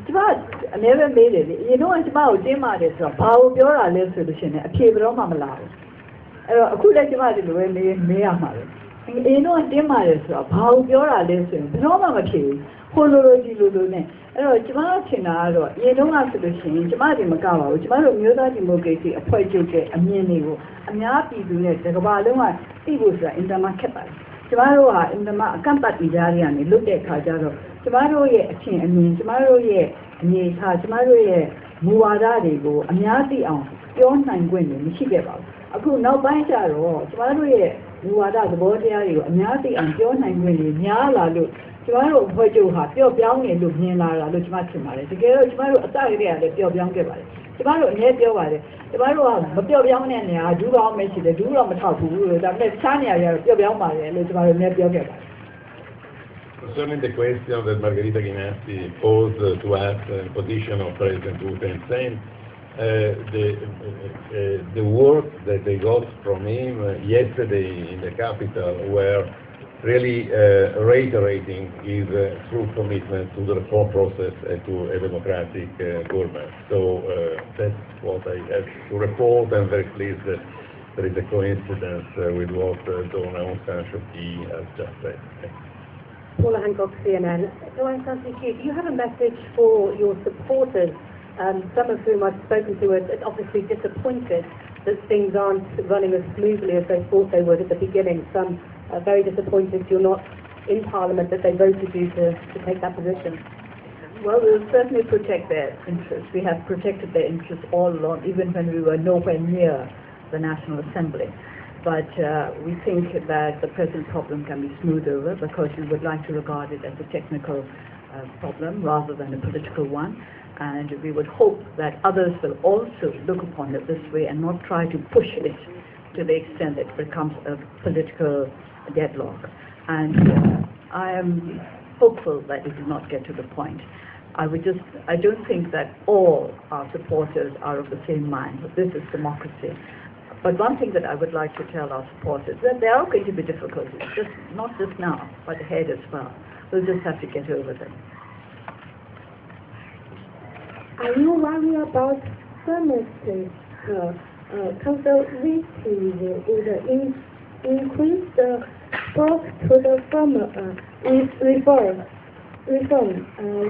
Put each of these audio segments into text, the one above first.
ကျမအများပဲမေးတယ်လေအရင်တော့ကျမကိုတင်းမာတယ်ဆိုတော့ဘာကိုပြောတာလဲဆိုလို့ရှိရင်အဖြေဘယ်တော့မှမလာဘူးအဲ့တော့အခုလည်းကျမဒီလိုပဲမေးရမှာပဲအရင်တော့တင်းမာတယ်ဆိုတော့ဘာကိုပြောတာလဲဆိုရင်ဘယ်တော့မှမဖြေဘူးဟိုလိုဒီလိုနဲ့အဲ့တော့ကျမထင်တာကတော့အရင်တော့ဆိုလို့ရှိရင်ကျမဒီမကပါဘူးကျမတို့မျိုးသားဒီမိုကရေစီအဖွဲ့ချုပ်ရဲ့အမြင်တွေကိုအများပြည်သူနဲ့တစ်ကမ္ဘာလုံးကသိဖို့ဆိုတာအင်တာနက်ခက်ပါတယ်ကျမတို့ဟာအင်တာနက်အကန့်အသတ်ကြားရကနေလွတ်တဲ့အခါကျတော့ကျမတို့ရဲ့အချင်းအမြင်ကျမတို့ရဲ့အနေအထားကျမတို့ရဲ့မူဝါဒတွေကိုအများသိအောင်ပြောနိုင်ခွင့်မရှိခဲ့ပါဘူးအခုနောက်ပိုင်းကျတော့ကျမတို့ရဲ့မူဝါဒသဘောတရားတွေကိုအများသိအောင်ပြောနိုင်ခွင့်များလာလို့ကျမတို့အဖွဲ့ချုပ်ဟာပျော့ပြောင်းနေလို့မြင်လာတာလို့ကျမထင်ပါတယ်တကယ်တော့ကျမတို့အစကတည်းကလည်းပျော့ပြောင်းခဲ့ပါတယ်ကျမတို့အများပြောပါတယ်ကျမတို့ကမပျော့ပြောင်းတဲ့နေရာဒူးပေါင်းမရှိတယ်ဒူးတော့မထောက်ဘူးလို့ဒါပေမဲ့ခြားနေရာတွေကတော့ပျော့ပြောင်းပါတယ်လို့ကျမတို့အများပြောခဲ့ပါတယ်Concerning the question that Margherita Ghinassi posed to us in position of President Wu Tenzin, the words that they got from him yesterday in the capital were really reiterating his true commitment to the reform process and to a democratic government. So that's what I have to report. I'm very pleased that there is a coincidence with what Donna Aung San Suu Kyi has just said. Paula Hancock, CNN. Aung San Suu Kyi, do you have a message for your supporters, some of whom I've spoken to are obviously disappointed that things aren't running as smoothly as they thought they would at the beginning. Some are very disappointed you're not in Parliament, that they voted you to take that position. Well, we'll certainly protect their interests. We have protected their interests all along, even when we were nowhere near the National Assembly. But we think that the present problem can be smoothed over because we would like to regard it as a technical problem rather than a political one. And we would hope that others will also look upon it this way and not try to push it to the extent that it becomes a political deadlock. And I am hopeful that it will not get to the point. I don't think that all our supporters are of the same mind. This is democracy. But one thing that I would like to tell our supporters is that there are going to be difficulties, not just now, but ahead as well. We'll just have to get over them. Are you worried about pharmacists' conservative would increase the support to the farmer reform?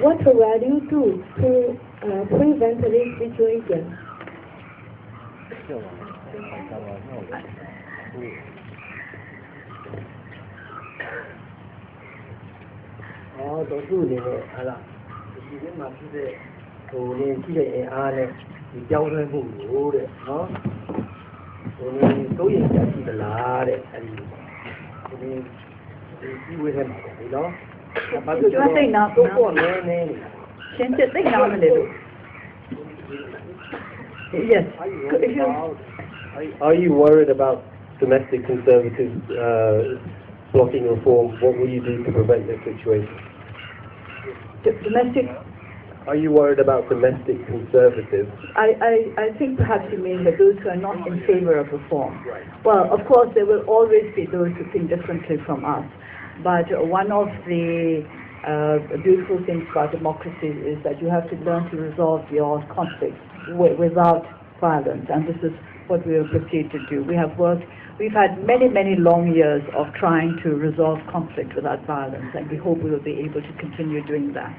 What will you do to prevent this situation? Oh, those who live in Allah, if you must say, who live in Allah, you don't who rule it, no? Only go in the lad, and you with him, you know? But you say now, go for me. Change it, think now a little. Yes. Are you worried about domestic conservatives blocking reform? What will you do to prevent this situation? Domestic? Are you worried about domestic conservatives? I think perhaps you mean that those who are not in favor of reform. Well, of course, there will always be those who think differently from us. But one of the beautiful things about democracy is that you have to learn to resolve your conflicts without violence, and this is what we will proceed to do. We've had many long years of trying to resolve conflict without violence, and we hope we will be able to continue doing that.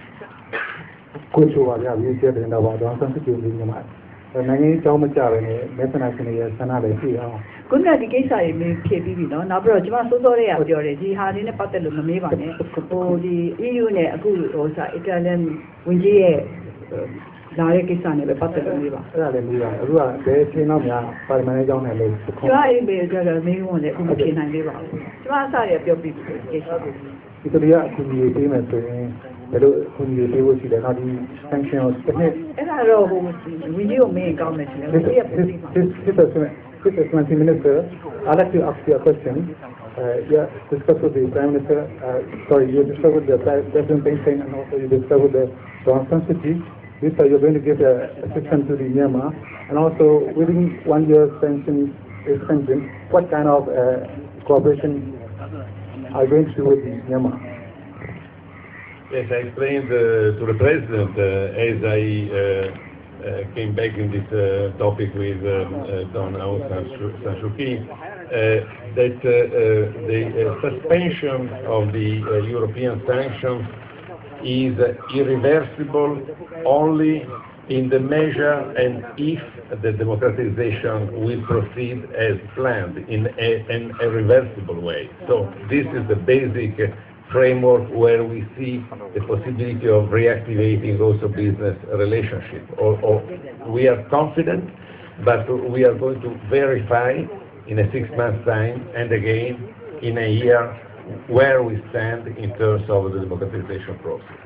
Minister, I'd like to ask you a question. Discuss with the Prime Minister, you discuss with the President Thein and also you discuss with the Aung San Suu Kyi. You're going to give assistance to the Myanmar, and also within 1 year's extension, what kind of cooperation are you going to do with Myanmar? Yes, I explained to the President as I came back in this topic with Donna Aung San Suu Kyi that the suspension of the European sanctions is irreversible only in the measure and if the democratization will proceed as planned in an irreversible way. So this is the basic framework where we see the possibility of reactivating also business relationship. Or we are confident, but we are going to verify in a 6 months time and again in a year where we stand in terms of the democratization process.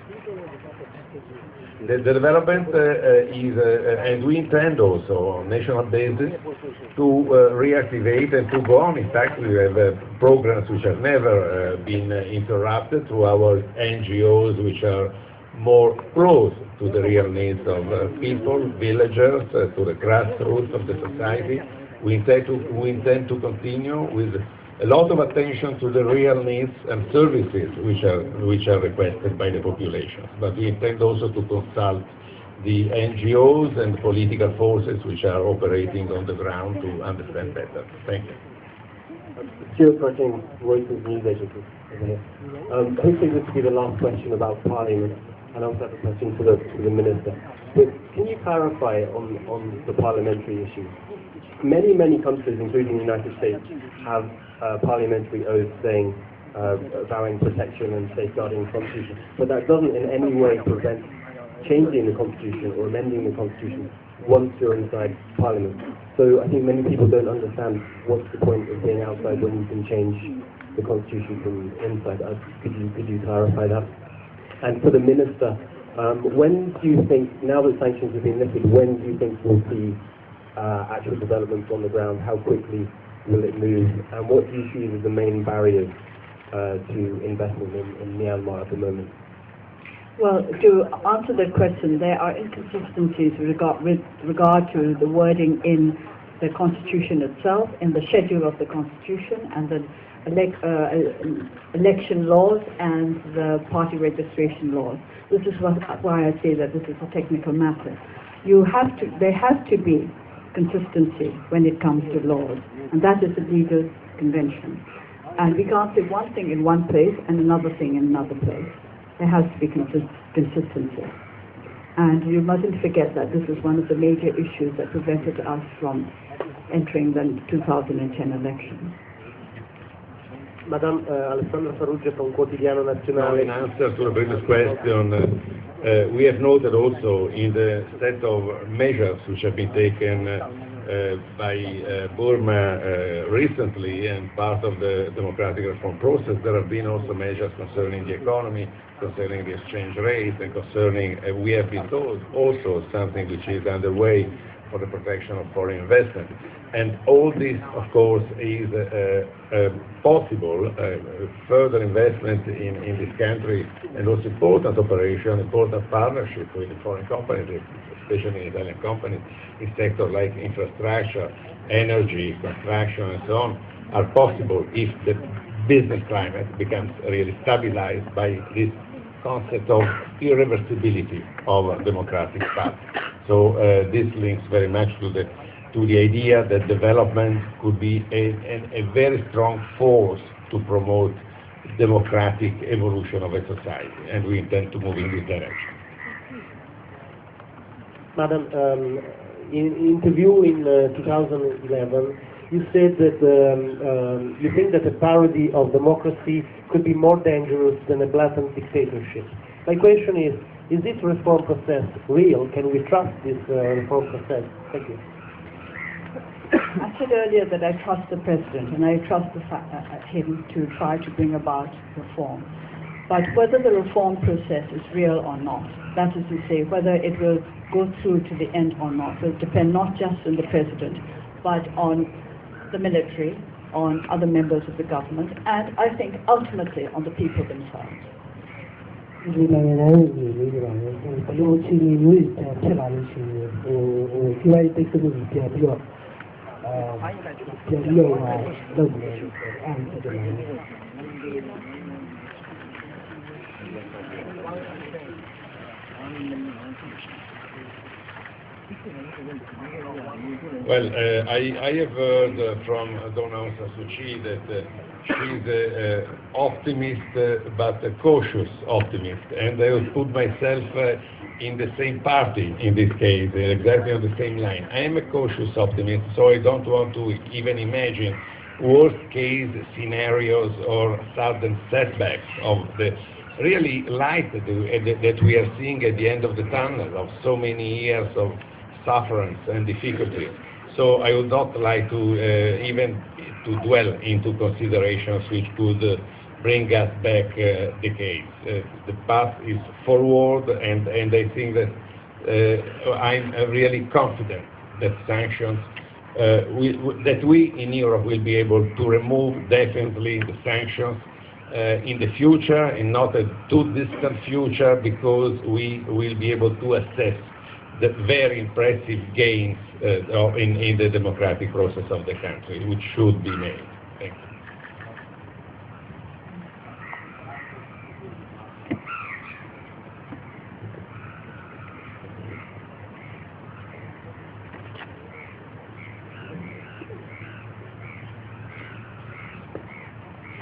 The development is, and we intend also on national basis to reactivate and to go on. In fact, we have programs which have never been interrupted through our NGOs, which are more close to the real needs of people, villagers, to the grassroots of the society. We intend to continue with a lot of attention to the real needs and services which are requested by the population. But we intend also to consult the NGOs and political forces which are operating on the ground to understand better. Thank you. Stuart Pershing, Reuters News Agency. Hopefully this will be the last question about Parliament, and I also have a question for the Minister. But can you clarify on the parliamentary issue? Many countries, including the United States, have parliamentary oaths saying vowing protection and safeguarding the Constitution, but that doesn't in any way prevent changing the Constitution or amending the Constitution once you're inside Parliament. So I think many people don't understand what's the point of being outside when you can change the Constitution from inside. Could you clarify that? And for the Minister, when do you think, now that sanctions have been lifted, when do you think we'll see actual developments on the ground? How quickly will it move? And what do you see as the main barriers to investment in Myanmar at the moment? Well, to answer that question, there are inconsistencies with regard to the wording in the Constitution itself, in the schedule of the Constitution, and the election laws and the party registration laws. This is why I say that this is a technical matter. There has to be consistency when it comes to laws, and that is a legal convention. And we can't say one thing in one place and another thing in another place. There has to be consistency. And you mustn't forget that this is one of the major issues that prevented us from entering the 2010 elections. Madame Alessandra Farrugia from Quotidiano Now, Nazionale. in answer to the previous question, we have noted also in the set of measures which have been taken by Burma recently and part of the democratic reform process, there have been also measures concerning the economy, concerning the exchange rate, and concerning, we have been told also something which is underway for the protection of foreign investment. And all this, of course, is possible, further investment in this country, and also important operation, important partnership with the foreign companies, especially Italian companies, in sectors like infrastructure, energy, construction, and so on, are possible if the business climate becomes really stabilized by this concept of irreversibility of democratic path. So this links very much to the idea that development could be a very strong force to promote democratic evolution of a society, and we intend to move in this direction. Madam, in interview in 2011, you said that you think that a parody of democracy could be more dangerous than a blatant dictatorship. My question is this reform process real? Can we trust this reform process? Thank you. I said earlier that I trust the President and I trust him to try to bring about reform. But whether the reform process is real or not, that is to say, whether it will go through to the end or not, will depend not just on the President, but on the military, on other members of the government, and I think ultimately on the people themselves. Well, I have heard from Dawn Aung San Suu Kyi that she's an optimist, but a cautious optimist, and I would put myself in the same party in this case, exactly on the same line. I am a cautious optimist, so I don't want to even imagine worst-case scenarios or sudden setbacks of the really light that we are seeing at the end of the tunnel of so many years of sufferance and difficulties. So I would not like to even to dwell into considerations which could bring us back decades. The path is forward, and I think that I'm really confident that sanctions, that we in Europe will be able to remove definitely the sanctions in the future, and not a too distant future, because we will be able to assess the very impressive gains in the democratic process of the country, which should be made. Thank you.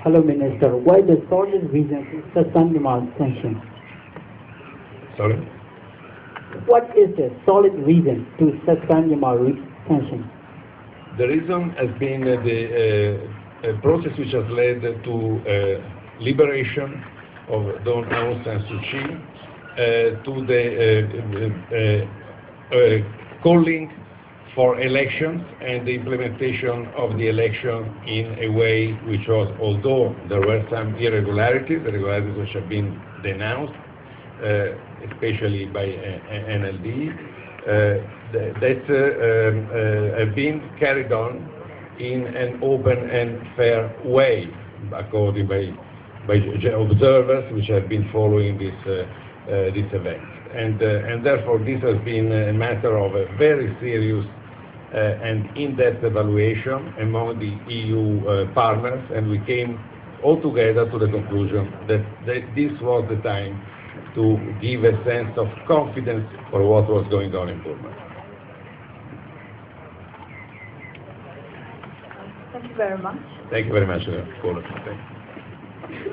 Hello, Minister. Why the solid reason to suspend Myanmar sanctions? Sorry? What is the solid reason to suspend Myanmar sanctions? The reason has been the process which has led to liberation of Dawn Aung San Suu Kyi, to the calling for elections and the implementation of the election in a way which was, although there were some irregularities which have been denounced, especially by NLD, that have been carried on in an open and fair way, according by observers which have been following this event. And therefore this has been a matter of a very serious and in-depth evaluation among the EU partners, and we came all together to the conclusion that this was the time to give a sense of confidence for what was going on in Burma. Thank you very much. Thank you very much, Paula. Thank you.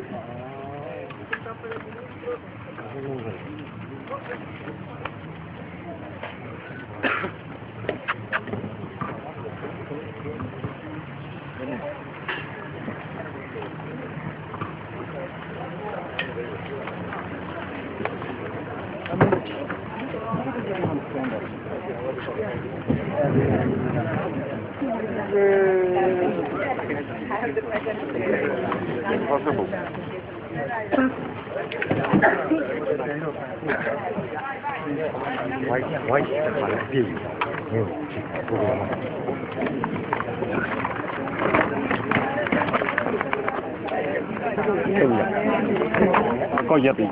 Impossible. Why có giá trị